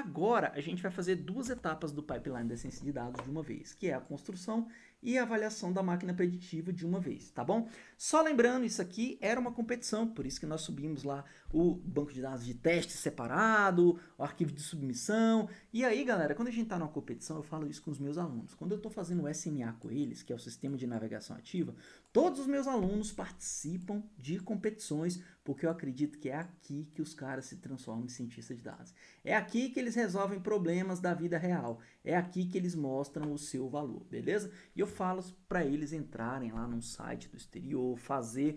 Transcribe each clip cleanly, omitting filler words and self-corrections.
Agora, a gente vai fazer duas etapas do pipeline da ciência de dados de uma vez, que é a construção e a avaliação da máquina preditiva de uma vez, tá bom? Só lembrando, isso aqui era uma competição, por isso que nós subimos lá o banco de dados de teste separado, o arquivo de submissão. E aí, galera, quando a gente está numa competição, eu falo isso com os meus alunos. Quando eu estou fazendo o SMA com eles, que é o Sistema de Navegação Ativa, todos os meus alunos participam de competições, porque eu acredito que é aqui que os caras se transformam em cientistas de dados. É aqui que eles resolvem problemas da vida real. É aqui que eles mostram o seu valor, beleza? E eu falo para eles entrarem lá num site do exterior, fazer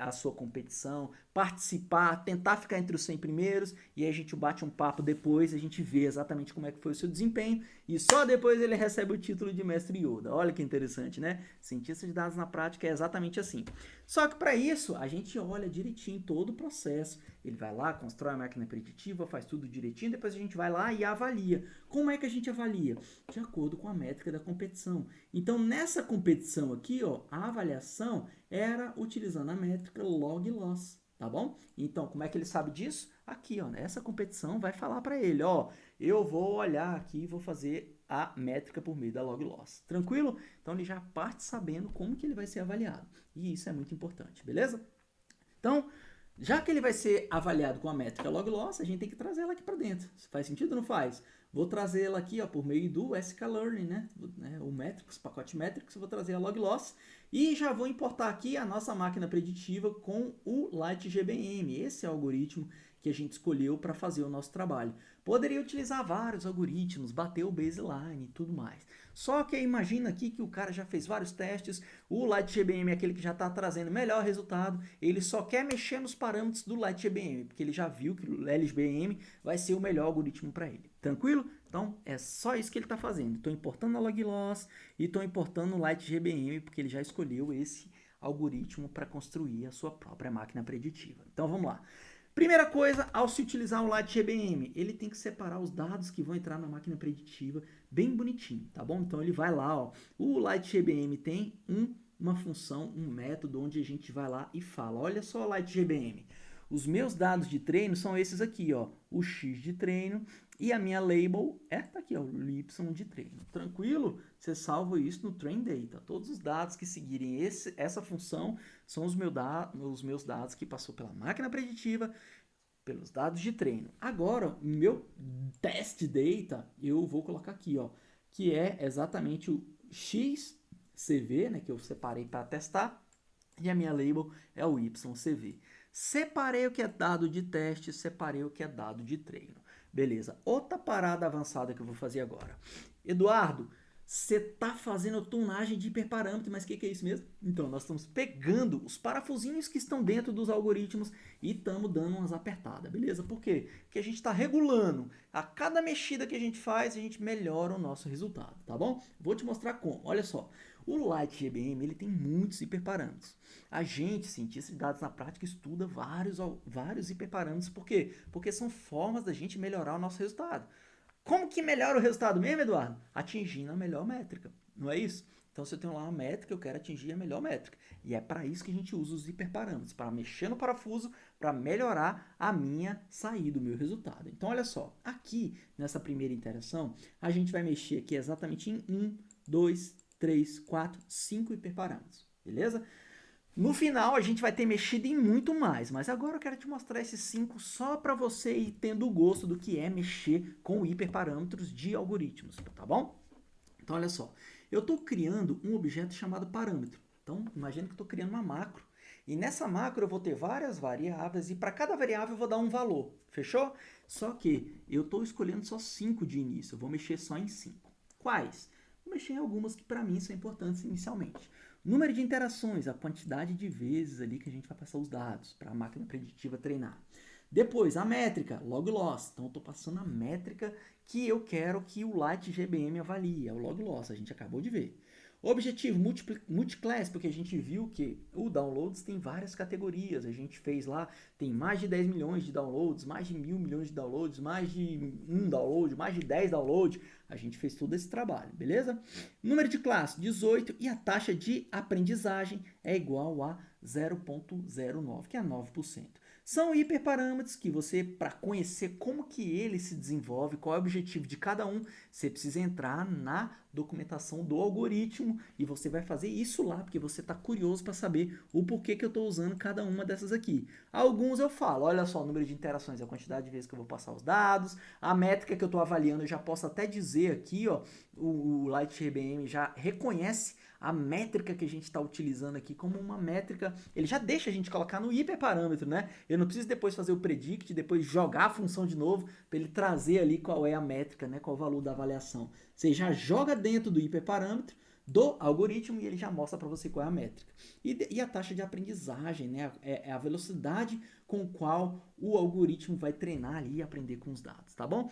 a sua competição, participar, tentar ficar entre os 100 primeiros, e aí a gente bate um papo depois, a gente vê exatamente como é que foi o seu desempenho, e só depois ele recebe o título de mestre Yoda. Olha que interessante, né? Cientista de dados na prática é exatamente assim. Só que para isso, a gente olha direitinho todo o processo. Ele vai lá, constrói a máquina preditiva, faz tudo direitinho, depois a gente vai lá e avalia. Como é que a gente avalia? De acordo com a métrica da competição. Então, nessa competição aqui, ó, a avaliação era utilizando a métrica log loss, tá bom? Então, como é que ele sabe disso? Aqui, ó, essa competição vai falar para ele, ó, eu vou olhar aqui e vou fazer a métrica por meio da log loss. Tranquilo? Então, ele já parte sabendo como que ele vai ser avaliado. E isso é muito importante, beleza? Então, já que ele vai ser avaliado com a métrica log loss, a gente tem que trazer ela aqui para dentro. Faz sentido ou não faz? Vou trazer ela aqui ó, por meio do sklearning, né? O metrics, pacote metrics, vou trazer a log loss e já vou importar aqui a nossa máquina preditiva com o LightGBM. Esse é o algoritmo que a gente escolheu para fazer o nosso trabalho. Poderia utilizar vários algoritmos, bater o baseline e tudo mais. Só que imagina aqui que o cara já fez vários testes, o LightGBM é aquele que já está trazendo melhor resultado, ele só quer mexer nos parâmetros do LightGBM, porque ele já viu que o LGBM vai ser o melhor algoritmo para ele. Tranquilo? Então, é só isso que ele está fazendo. Estou importando a log loss e estou importando o LightGBM, porque ele já escolheu esse algoritmo para construir a sua própria máquina preditiva. Então, vamos lá. Primeira coisa, ao se utilizar o LightGBM, ele tem que separar os dados que vão entrar na máquina preditiva bem bonitinho, tá bom? Então ele vai lá, ó, o LightGBM tem uma função, um método onde a gente vai lá e fala, olha só o LightGBM, os meus dados de treino são esses aqui, ó, o X de treino e a minha label tá aqui, ó, o Y de treino. Tranquilo? Você salva isso no train data. Todos os dados que seguirem essa função são os meus dados que passou pela máquina preditiva, pelos dados de treino. Agora, o meu test data, eu vou colocar aqui, ó, que é exatamente o XCV, né, que eu separei para testar, e a minha label é o YCV. Separei o que é dado de teste, separei o que é dado de treino. Beleza, outra parada avançada que eu vou fazer agora. Eduardo, você está fazendo tunagem de hiperparâmetro, mas o que é isso mesmo? Então, nós estamos pegando os parafusinhos que estão dentro dos algoritmos e estamos dando umas apertadas, beleza? Por quê? Porque a gente está regulando. A cada mexida que a gente faz, a gente melhora o nosso resultado, tá bom? Vou te mostrar como. Olha só, o LightGBM ele tem muitos hiperparâmetros. A gente, cientista de dados na prática, estuda vários hiperparâmetros. Por quê? Porque são formas da gente melhorar o nosso resultado. Como que melhora o resultado mesmo, Eduardo? Atingindo a melhor métrica, não é isso? Então, se eu tenho lá uma métrica, eu quero atingir a melhor métrica. E é para isso que a gente usa os hiperparâmetros, para mexer no parafuso, para melhorar a minha saída, o meu resultado. Então, olha só, aqui nessa primeira interação, a gente vai mexer aqui exatamente em 1, 2, 3, 4, 5 hiperparâmetros, beleza? No final, a gente vai ter mexido em muito mais, mas agora eu quero te mostrar esses 5 só para você ir tendo o gosto do que é mexer com hiperparâmetros de algoritmos, tá bom? Então, olha só, eu estou criando um objeto chamado parâmetro. Então, imagina que eu estou criando uma macro. E nessa macro eu vou ter várias variáveis e para cada variável eu vou dar um valor, fechou? Só que eu estou escolhendo só 5 de início, eu vou mexer só em 5. Quais? Vou mexer em algumas que para mim são importantes inicialmente. Número de interações, a quantidade de vezes ali que a gente vai passar os dados para a máquina preditiva treinar. Depois, a métrica, log loss. Então, eu estou passando a métrica que eu quero que o LightGBM avalie, é o log loss, a gente acabou de ver. Objetivo, multiclass, porque a gente viu que o downloads tem várias categorias. A gente fez lá, tem mais de 10 milhões de downloads, mais de 1.000 milhões de downloads, mais de 1 download, mais de 10 downloads. A gente fez todo esse trabalho, beleza? Número de classe, 18, e a taxa de aprendizagem é igual a 0,09, que é 9%. São hiperparâmetros que você, para conhecer como que ele se desenvolve, qual é o objetivo de cada um, você precisa entrar na documentação do algoritmo e você vai fazer isso lá, porque você está curioso para saber o porquê que eu estou usando cada uma dessas aqui. Alguns eu falo, olha só, o número de interações, a quantidade de vezes que eu vou passar os dados, a métrica que eu estou avaliando, eu já posso até dizer aqui, ó, o LightRBM já reconhece a métrica que a gente está utilizando aqui como uma métrica, ele já deixa a gente colocar no hiperparâmetro, né? Eu não preciso depois fazer o predict, depois jogar a função de novo para ele trazer ali qual é a métrica, né? Qual o valor da avaliação. Você já joga dentro do hiperparâmetro do algoritmo e ele já mostra para você qual é a métrica. E a taxa de aprendizagem, né? É a velocidade com qual o algoritmo vai treinar ali e aprender com os dados, tá bom?